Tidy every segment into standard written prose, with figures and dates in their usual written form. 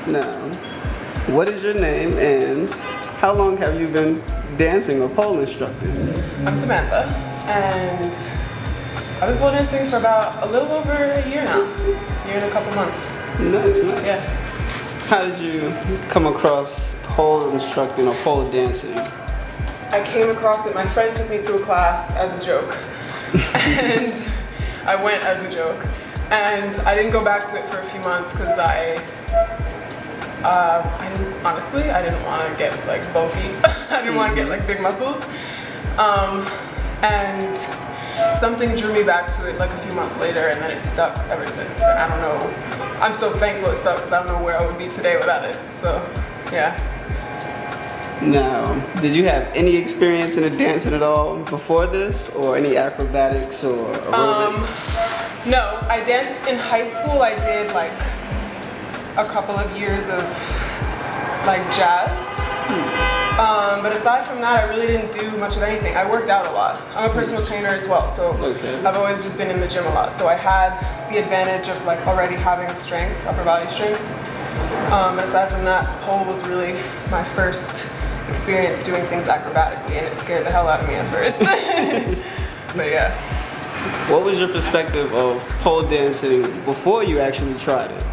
Now, what is your name and how long have you been dancing or pole instructing? I'm Samantha, and I've been pole dancing for about a little over a year now. A year and a couple months. Nice. Yeah. How did you come across pole instructing or pole dancing? I came across it, my friend took me to a class as a joke, and I went as a joke. And I didn't go back to it for a few months because I didn't want to get like bulky. I didn't want to get like big muscles. And something drew me back to it like a few months later, and then it stuck ever since. And I don't know, I'm so thankful it stuck because I don't know where I would be today without it. So, yeah. Now, did you have any experience in the dancing at all before this, or any acrobatics or aerobics? No, I danced in high school. I did like a couple of years of like jazz. But aside from that, I really didn't do much of anything. I worked out a lot. I'm a personal trainer as well, so I've always just been in the gym a lot. So I had the advantage of like already having strength, upper body strength. But aside from that, pole was really my first experience doing things acrobatically, and it scared the hell out of me at first. But yeah. What was your perspective of pole dancing before you actually tried it?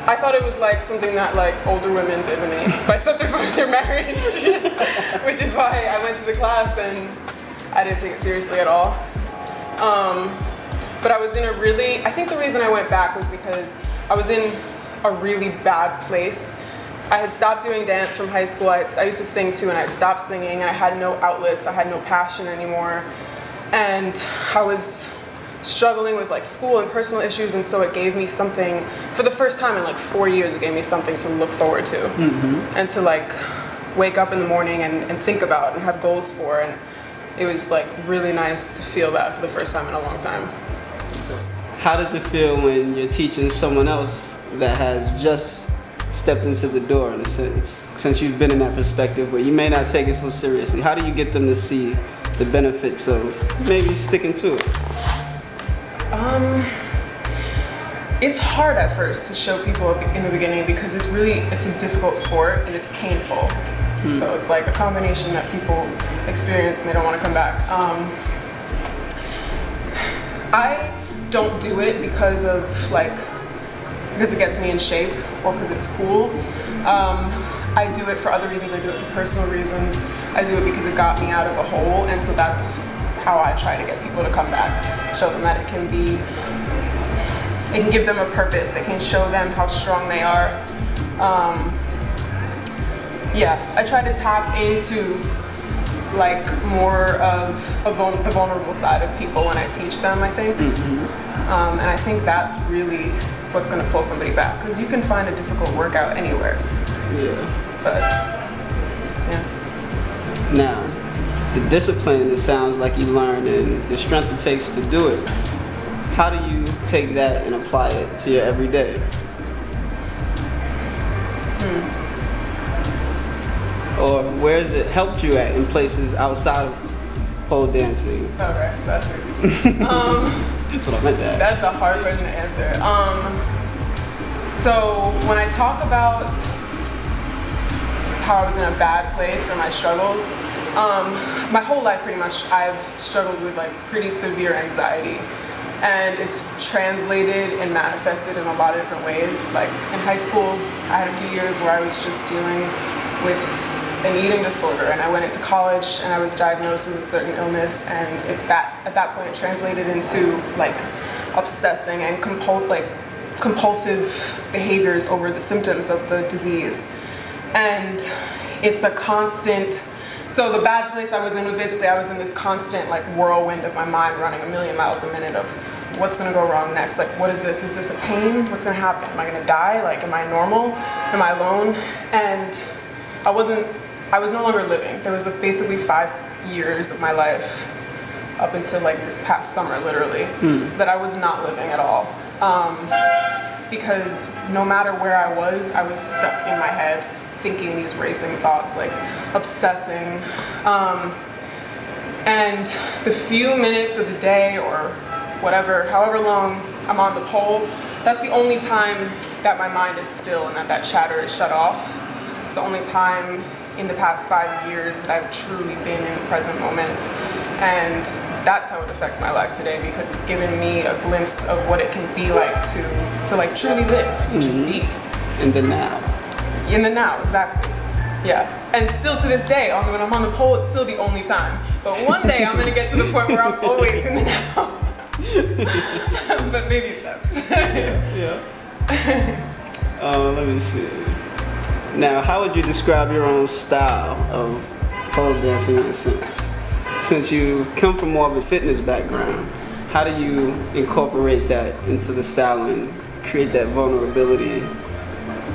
I thought it was like something that like older women did when they spice up their marriage, which is why I went to the class and I didn't take it seriously at all. But I was in I think the reason I went back was because I was in a really bad place. I had stopped doing dance from high school. I used to sing too, and I had stopped singing, and I had no outlets. I had no passion anymore, and I was struggling with like school and personal issues, and so it gave me something, for the first time in like 4 years, it gave me something to look forward to, and to like wake up in the morning and think about and have goals for, and it was like really nice to feel that for the first time in a long time. How does it feel when you're teaching someone else that has just stepped into the door, in a sense, since you've been in that perspective where you may not take it so seriously? How do you get them to see the benefits of maybe sticking to it? It's hard at first to show people in the beginning because it's a difficult sport and it's painful. So it's like a combination that people experience and they don't want to come back. I don't do it because it gets me in shape or because it's cool. I do it for other reasons. I do it for personal reasons. I do it because it got me out of a hole, and so that's how I try to get people to come back. Show them that it can give them a purpose. It can show them how strong they are. I try to tap into like more of the vulnerable side of people when I teach them, I think. And I think that's really what's going to pull somebody back, because you can find a difficult workout anywhere. But yeah. Now, the discipline, it sounds like you learned, and the strength it takes to do it, how do you take that and apply it to your everyday? Or where has it helped you at in places outside of pole dancing? Okay, that's it. That's what I meant to ask. That's a hard question to answer. So when I talk about how I was in a bad place or my struggles, my whole life pretty much I've struggled with like pretty severe anxiety, and it's translated and manifested in a lot of different ways. Like in high school, I had a few years where I was just dealing with an eating disorder, and I went into college and I was diagnosed with a certain illness, and at that point it translated into like obsessing and compulsive behaviors over the symptoms of the disease. And it's a constant, so the bad place I was in was basically I was in this constant like whirlwind of my mind running 1,000,000 miles a minute of what's gonna go wrong next? Like, what is this? Is this a pain? What's gonna happen? Am I gonna die? Like, am I normal? Am I alone? And I was no longer living. There was basically 5 years of my life up until like this past summer, literally, that I was not living at all. Because no matter where I was stuck in my head, thinking these racing thoughts, like obsessing. And the few minutes of the day or whatever, however long I'm on the pole, that's the only time that my mind is still and that chatter is shut off. It's the only time in the past 5 years that I've truly been in the present moment. And that's how it affects my life today, because it's given me a glimpse of what it can be like to like truly live, to just be. In the now. In the now, exactly. Yeah. And still to this day, when I'm on the pole, it's still the only time. But one day I'm gonna get to the point where I'm always in the now. But baby steps. Yeah. Let me see. Now, how would you describe your own style of pole dancing in a sense? Since you come from more of a fitness background, how do you incorporate that into the style and create that vulnerability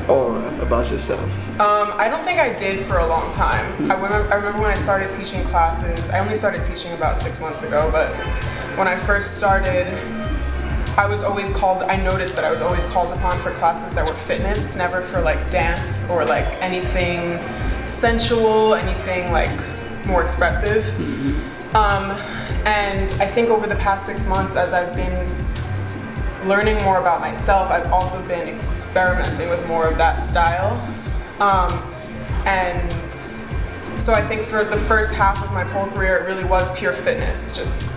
aura about yourself? I don't think I did for a long time. I remember when I started teaching classes, I only started teaching about 6 months ago, but when I first started, I noticed that I was always called upon for classes that were fitness, never for like dance or like anything sensual, anything like more expressive. And I think over the past 6 months, as I've been learning more about myself, I've also been experimenting with more of that style. And so I think for the first half of my pole career, it really was pure fitness, just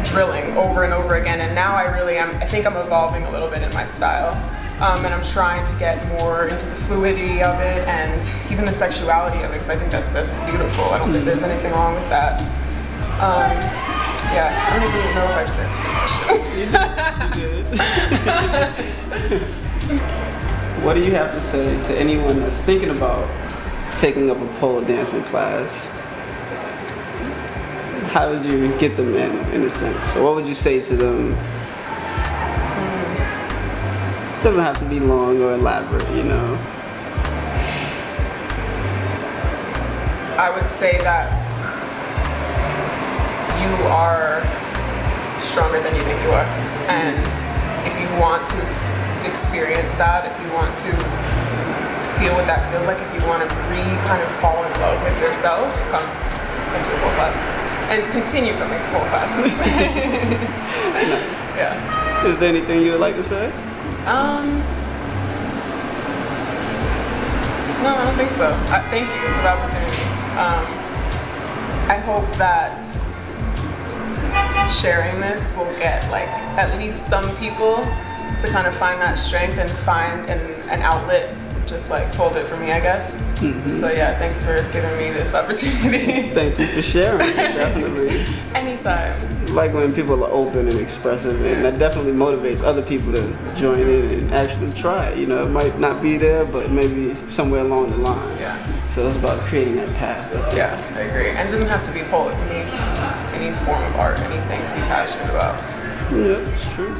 drilling over and over again. And now I think I'm evolving a little bit in my style. And I'm trying to get more into the fluidity of it and even the sexuality of it, because I think that's beautiful. I don't think there's anything wrong with that. Yeah, I don't even know if I just answered your question. You did. What do you have to say to anyone that's thinking about taking up a pole dancing class? How would you get them in a sense? Or what would you say to them? It doesn't have to be long or elaborate, you know. I would say that you are stronger than you think you are. And if you want to experience that, if you want to feel what that feels like, if you want to kind of fall in love with yourself, come to a pole class. And continue coming to pole classes. Nice. Yeah. Is there anything you would like to say? No, I don't think so. Thank you for the opportunity. I hope that sharing this will get like at least some people to kind of find that strength and find an outlet, just like pole did for me, I guess. So yeah, thanks for giving me this opportunity. Thank you for sharing, definitely. Anytime. Like when people are open and expressive, and that definitely motivates other people to join in and actually try it. You know, it might not be there, but maybe somewhere along the line. Yeah. So it's about creating that path. Yeah, I agree. And it doesn't have to be pole. It can be any form of art, anything to be passionate about. Yeah, it's true.